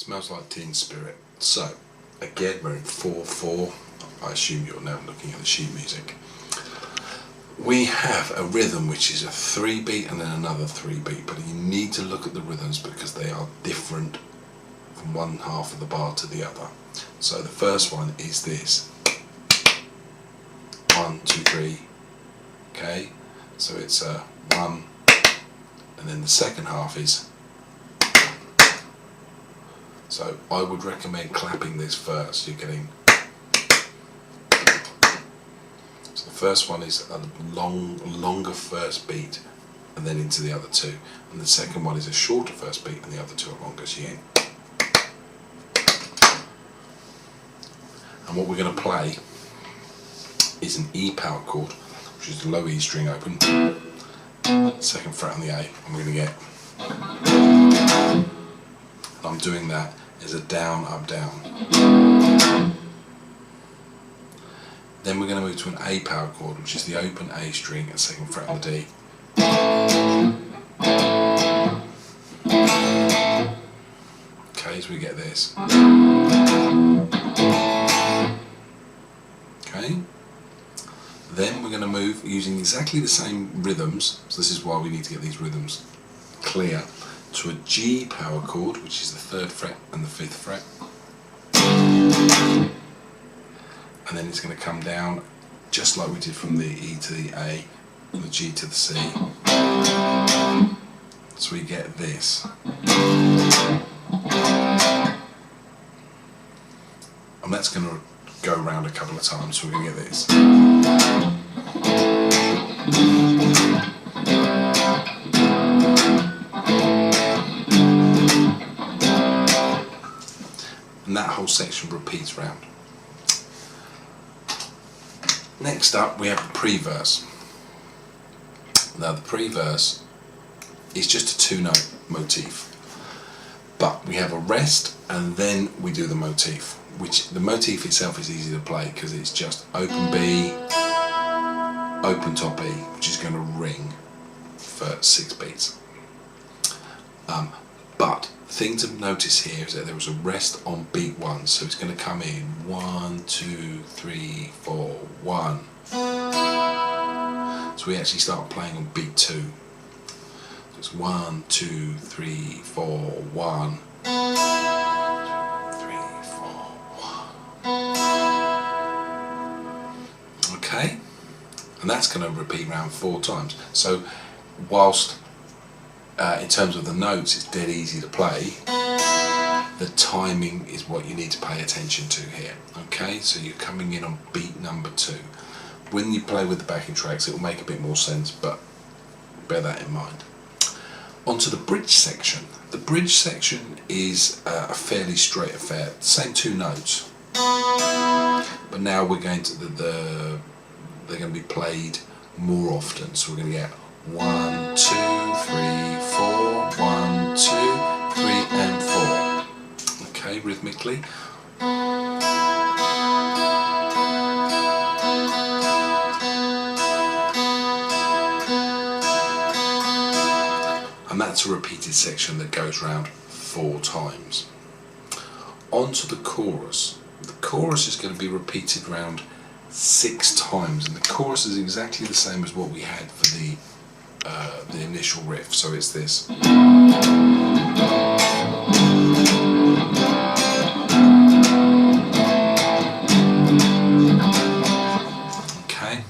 Smells Like Teen Spirit. So, again, we're in 4/4. I assume you're now looking at the sheet music. We have a rhythm which is a 3-beat and then another 3-beat, but you need to look at the rhythms because they are different from one half of the bar to the other. So the first one is this. 1, 2, 3. Okay, so it's a 1, and then the second half is. So I would recommend clapping this first. You're getting. So the first one is a longer first beat, and then into the other two, and the second one is a shorter first beat, and the other two are longer. So you. And what we're going to play is an E power chord, which is the low E string open, second fret on the A, and we're going to get. And I'm doing that as a down, up, down. Then we're going to move to an A power chord, which is the open A string and second fret on the D. Okay, so we get this. Okay. Then we're going to move using exactly the same rhythms, so this is why we need to get these rhythms clear, to a G power chord, which is the 3rd fret and the 5th fret. And then it's going to come down just like we did from the E to the A and the G to the C. So we get this. And that's going to go around a couple of times, so we're going to get this. And that whole section repeats round. Next up we have the pre-verse. Now the pre-verse is just a 2-note motif, but we have a rest and then we do the motif, which the motif itself is easy to play because it's just open B, open top E, which is going to ring for 6 beats. But the thing to notice here is that there was a rest on beat 1, so it's going to come in 1, 2, 3, 4, 1. So we actually start playing on beat 2. So it's 1, 2, 3, 4, 1. 3, 4, 1. Okay, and that's going to repeat around 4 times. So whilst in terms of the notes it's dead easy to play, the timing is what you need to pay attention to here. Okay, so you're coming in on beat number 2. When you play with the backing tracks it will make a bit more sense, but bear that in mind. Onto the bridge section. The bridge section is a fairly straight affair, same 2 notes, but now we're going to they're going to be played more often, so we're going to get 1, 2, 3, 4, 1, 2, 3 and 4. Okay, rhythmically. And that's a repeated section that goes round 4 times. On to the chorus. The chorus is going to be repeated round 6 times, and the chorus is exactly the same as what we had for the initial riff. So it's this. Okay.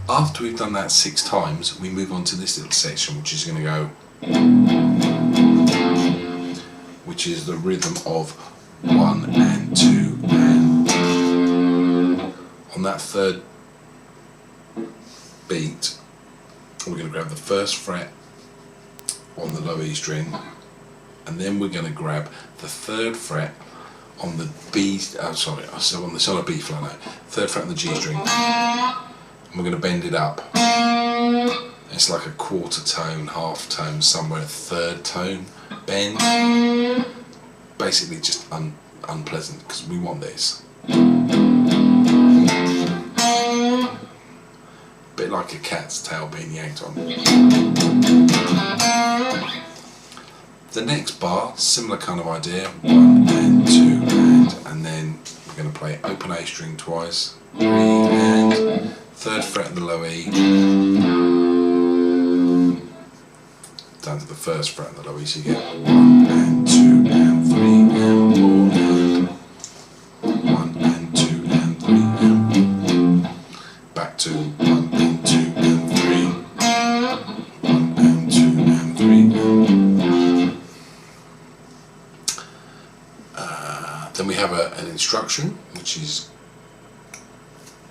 After we've done that 6 times, we move on to this little section, which is going to go, which is the rhythm of 1 and 2 and. On that 3rd beat, we're going to grab the 1st fret on the low E string, and then we're going to grab the 3rd fret on the B. On the solo B flat note, 3rd fret on the G string, and we're going to bend it up. It's like a quarter tone, half tone, somewhere 3rd tone bend. Basically, just unpleasant because we want this. Bit like a cat's tail being yanked on. The next bar, similar kind of idea, 1 and 2 and then we're going to play open A string twice, 3 and 3rd fret of the low E, down to the 1st fret of the low E, so you get 1 and 2 and 3 and 4 and 1 and 2 and 3 and back to 1 and 2 and 3, 1 and 2 and 3 then we have an instruction which is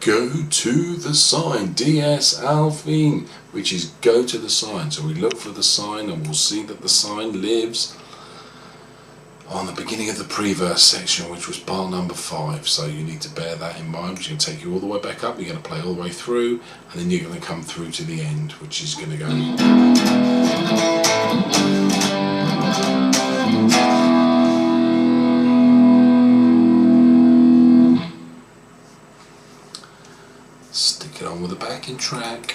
go to the sign, DS Alfine, which is go to the sign. So we look for the sign and we'll see that the sign lives on the beginning of the pre-verse section, which was bar number 5. So you need to bear that in mind, which is going to take you all the way back up. You're going to play all the way through and then you're going to come through to the end, which is going to go stick it on with a backing track.